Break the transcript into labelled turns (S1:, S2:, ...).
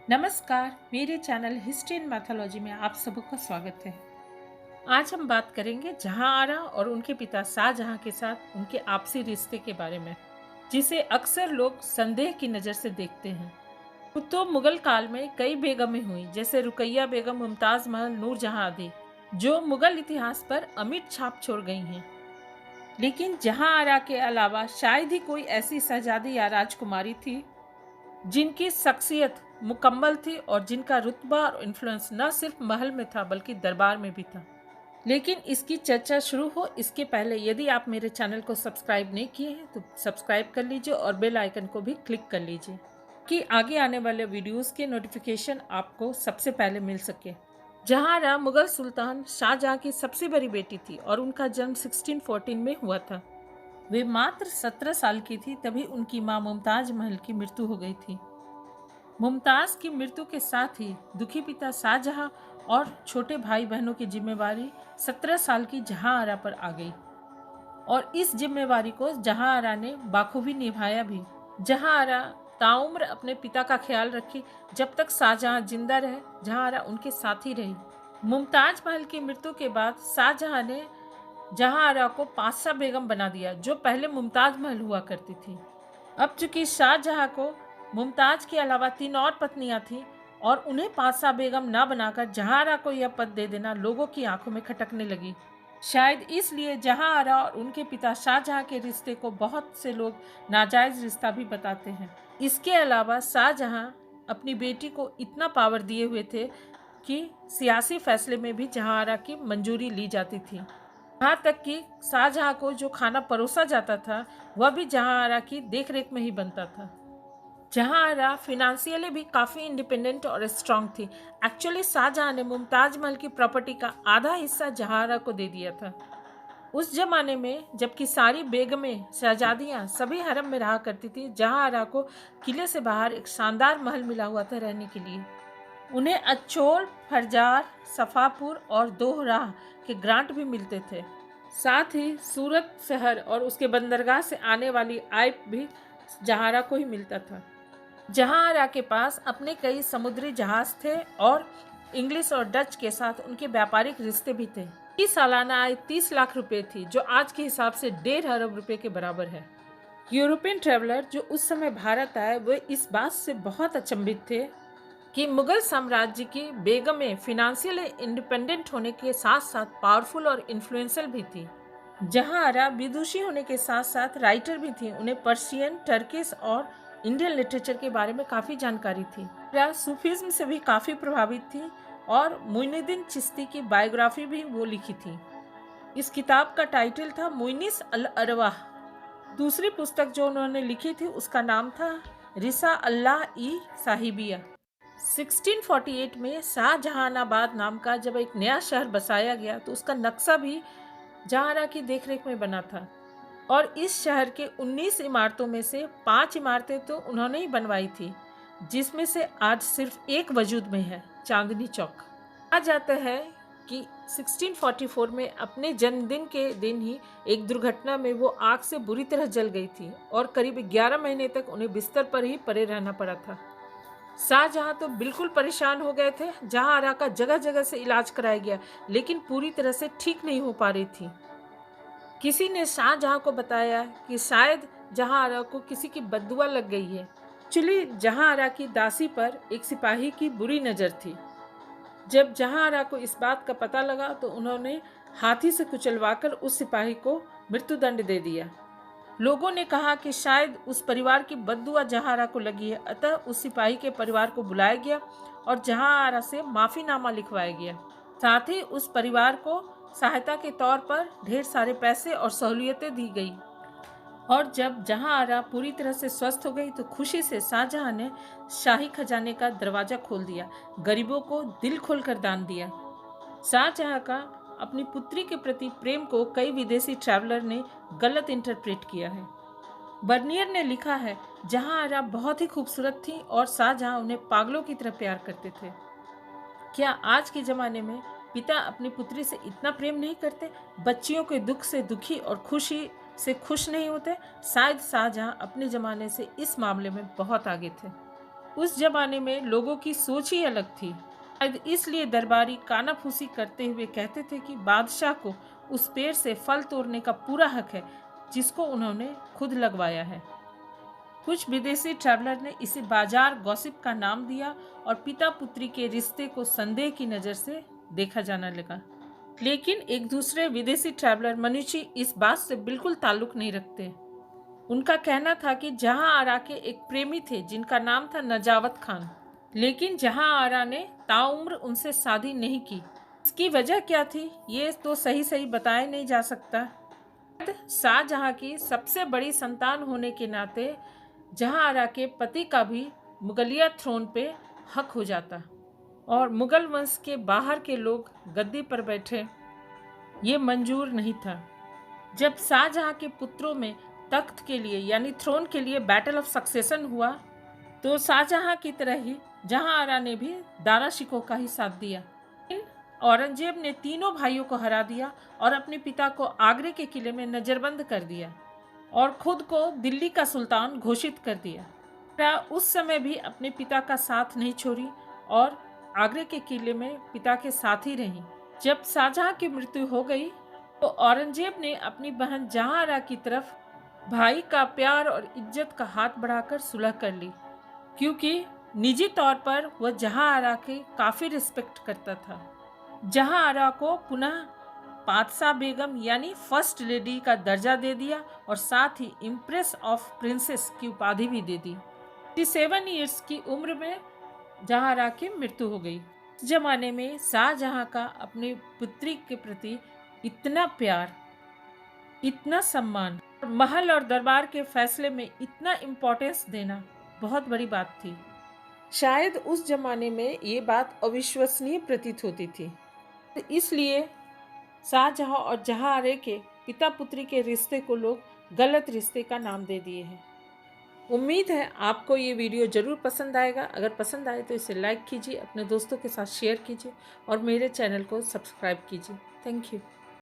S1: नमस्कार, मेरे channel history and mythology में आप सबका स्वागत है। आज हम बात करेंगे जहांआरा और उनके पिता शाहजहां के साथ उनके आपसी रिश्ते के बारे में, जिसे अक्सर लोग संदेह की नज़र से देखते हैं। तो मुगल काल में कई बेगमें हुई, जैसे रुकैया बेगम, मुमताज़ महल, नूरजहां आदि, जो मुगल इतिहास पर अमिट छाप छोड़ गई हैं। लेकिन जहांआरा के अलावा शायद ही कोई ऐसी शहजादी या राजकुमारी थी जिनकी शख्सियत मुकम्मल थी और जिनका रुतबा और इन्फ्लुएंस न सिर्फ महल में था बल्कि दरबार में भी था। लेकिन इसकी चर्चा शुरू हो इसके पहले यदि आप मेरे चैनल को सब्सक्राइब नहीं किए हैं तो सब्सक्राइब कर लीजिए और बेल आइकन को भी क्लिक कर लीजिए कि आगे आने वाले वीडियोस के नोटिफिकेशन आपको सबसे पहले मिल सके। जहांआरा मुगल सुल्तान शाहजहां की सबसे बड़ी बेटी थी और उनका जन्म 1614 में हुआ था। वे मात्र 17 साल की थी तभी उनकी मां मुमताज महल की मृत्यु हो गई थी। मुमताज की मृत्यु के साथ ही दुखी पिता शाहजहां और छोटे भाई बहनों की जिम्मेवारी 17 साल की जहांआरा पर आ गई और इस जिम्मेवारी को जहांआरा ने बाखूबी निभाया भी। जहांआरा ताउम्र अपने पिता का ख्याल रखी। जब तक शाहजहां जिंदा रहे जहांआरा उनके साथ ही रही। मुमताज महल की मृत्यु के बाद शाहजहां ने जहांआरा को पातशाह बेगम बना दिया, जो पहले मुमताज महल हुआ करती थी। अब चूंकि शाहजहां को मुमताज के अलावा 3 और पत्नियां थीं और उन्हें पातशाह बेगम ना बनाकर जहांआरा को यह पद दे देना लोगों की आंखों में खटकने लगी। शायद इसलिए जहांआरा और उनके पिता शाहजहां के रिश्ते को बहुत से लोग नाजायज रिश्ता भी बताते हैं। इसके अलावा शाहजहां अपनी बेटी को इतना पावर दिए हुए थे कि सियासी फैसले में भी जहांआरा की मंजूरी ली जाती थी। यहाँ तक कि शाहजहां को जो खाना परोसा जाता था वह भी जहांआरा की देखरेख में ही बनता था। जहांआरा फिनेंशियली भी काफ़ी इंडिपेंडेंट और स्ट्रांग थी। एक्चुअली शाहजहां ने मुमताज महल की प्रॉपर्टी का आधा हिस्सा जहांआरा को दे दिया था। उस जमाने में जबकि सारी बेगमें शहजादियां सभी हरम में रहा करती थी, जहांआरा को किले से बाहर एक शानदार महल मिला हुआ था रहने के लिए। उन्हें अच्छोल, फरजार, सफापुर और दोहराह के ग्रांट भी मिलते थे। साथ ही सूरत शहर और उसके बंदरगाह से आने वाली आय भी जहांआरा को ही मिलता था। जहांआरा के पास अपने कई समुद्री जहाज थे और इंग्लिश और डच के साथ उनके व्यापारिक रिश्ते भी थे। की सालाना आय 30 लाख रुपए थी, जो आज के हिसाब से 1.5 अरब रुपए के बराबर है। यूरोपियन ट्रेवलर जो उस समय भारत आए वे इस बात से बहुत अचंभित थे कि मुगल साम्राज्य की बेगमें फिनेंशियली इंडिपेंडेंट होने के साथ साथ पावरफुल और इन्फ्लुएंशियल भी थी। जहांआरा विदुषी होने के साथ साथ राइटर भी थी। उन्हें पर्शियन, टर्किश और इंडियन लिटरेचर के बारे में काफ़ी जानकारी थी। वह सूफीज्म से भी काफ़ी प्रभावित थी और मुइनुद्दीन चिश्ती की बायोग्राफी भी वो लिखी थी। इस किताब का टाइटल था मुइनिस अल अरवाह। दूसरी पुस्तक जो उन्होंने लिखी थी उसका नाम था रिसा अल्लाह ई साहिबिया। 1648 में शाहजहानाबाद नाम का जब एक नया शहर बसाया गया तो उसका नक्शा भी जहांआरा की देखरेख में बना था और इस शहर के 19 इमारतों में से 5 इमारतें तो उन्होंने ही बनवाई थी, जिसमें से आज सिर्फ एक वजूद में है, चांदनी चौक। कहा जाता है कि 1644 में अपने जन्मदिन के दिन ही एक दुर्घटना में वो आग से बुरी तरह जल गई थी और करीब 11 महीने तक उन्हें बिस्तर पर ही पड़े रहना पड़ा था। शाहजहां तो बिल्कुल परेशान हो गए थे। जहांआरा का जगह जगह से इलाज कराया गया लेकिन पूरी तरह से ठीक नहीं हो पा रही थी। किसी ने शाहजहां को बताया कि शायद जहांआरा को किसी की बद्दुआ लग गई है। एक्चुअली जहांआरा की दासी पर एक सिपाही की बुरी नज़र थी। जब जहांआरा को इस बात का पता लगा तो उन्होंने हाथी से कुचलवाकर उस सिपाही को मृत्युदंड दे दिया। लोगों ने कहा कि शायद उस परिवार की बद्दुआ जहांआरा को लगी है, अतः उस सिपाही के परिवार को बुलाया गया और जहांआरा से माफ़ीनामा लिखवाया गया। साथ ही उस परिवार को सहायता के तौर पर ढेर सारे पैसे और सहूलियतें दी गई। और जब जहांआरा पूरी तरह से स्वस्थ हो गई तो खुशी से शाहजहां ने शाही खजाने का दरवाज़ा खोल दिया, गरीबों को दिल खोलकर दान दिया। शाहजहां का अपनी पुत्री के प्रति प्रेम को कई विदेशी ट्रैवलर ने गलत इंटरप्रेट किया है। बर्नियर ने लिखा है, जहांआरा बहुत ही खूबसूरत थी और शाहजहां उन्हें पागलों की तरह प्यार करते थे। क्या आज के ज़माने में पिता अपनी पुत्री से इतना प्रेम नहीं करते? बच्चियों के दुख से दुखी और खुशी से खुश नहीं होते? शायद शाहजहां अपने ज़माने से इस मामले में बहुत आगे थे। उस जमाने में लोगों की सोच ही अलग थी। शायद इसलिए दरबारी कानाफूसी करते हुए कहते थे कि बादशाह को उस पेड़ से फल तोड़ने का पूरा हक है जिसको उन्होंने खुद लगवाया है। कुछ विदेशी ट्रैवलर ने इसे बाजार गॉसिप का नाम दिया और पिता पुत्री के रिश्ते को संदेह की नज़र से देखा जाने लगा। लेकिन एक दूसरे विदेशी ट्रैवलर मनुष्य इस बात से बिल्कुल ताल्लुक नहीं रखते। उनका कहना था कि जहां आरा के एक प्रेमी थे जिनका नाम था नजावत खान, लेकिन जहां आरा ने ताउम्र उनसे शादी नहीं की। इसकी वजह क्या थी ये तो सही सही बताया नहीं जा सकता। शाहजहां की सबसे बड़ी संतान होने के नाते जहां आरा के पति का भी मुगलिया थ्रोन पे हक हो जाता और मुगल वंश के बाहर के लोग गद्दी पर बैठे, ये मंजूर नहीं था। जब शाहजहां के पुत्रों में तख्त के लिए यानी थ्रोन के लिए बैटल ऑफ सक्सेशन हुआ तो शाहजहां की तरह ही जहां आरा ने भी दारा शिकोह का ही साथ दिया। औरंगजेब ने तीनों भाइयों को हरा दिया और अपने पिता को आगरे के किले में नजरबंद कर दिया और खुद को दिल्ली का सुल्तान घोषित कर दिया। उस समय भी अपने पिता का साथ नहीं छोड़ी और आगरे के किले में पिता के साथ ही रही। जब शाहजहां की मृत्यु हो गई तो औरंगजेब ने अपनी बहन जहां आरा की तरफ भाई का प्यार और इज्जत का हाथ बढ़ाकर सुलह कर ली, क्योंकि निजी तौर पर वह जहां आरा की काफ़ी रिस्पेक्ट करता था। जहां आरा को पुनः पातशाह बेगम यानी फर्स्ट लेडी का दर्जा दे दिया और साथ ही इम्प्रेस ऑफ प्रिंसेस की उपाधि भी दे दी। 57 ईयर्स की उम्र में जहां आरा की मृत्यु हो गई। इस जमाने में शाहजहां का अपनी पुत्री के प्रति इतना प्यार, इतना सम्मान, महल और दरबार के फैसले में इतना इम्पोर्टेंस देना बहुत बड़ी बात थी। शायद उस जमाने में ये बात अविश्वसनीय प्रतीत होती थी। तो इसलिए शाहजहां और जहांआरा के पिता पुत्री के रिश्ते को लोग गलत रिश्ते का नाम दे दिए हैं। उम्मीद है आपको ये वीडियो ज़रूर पसंद आएगा। अगर पसंद आए तो इसे लाइक कीजिए, अपने दोस्तों के साथ शेयर कीजिए और मेरे चैनल को सब्सक्राइब कीजिए। Thank you.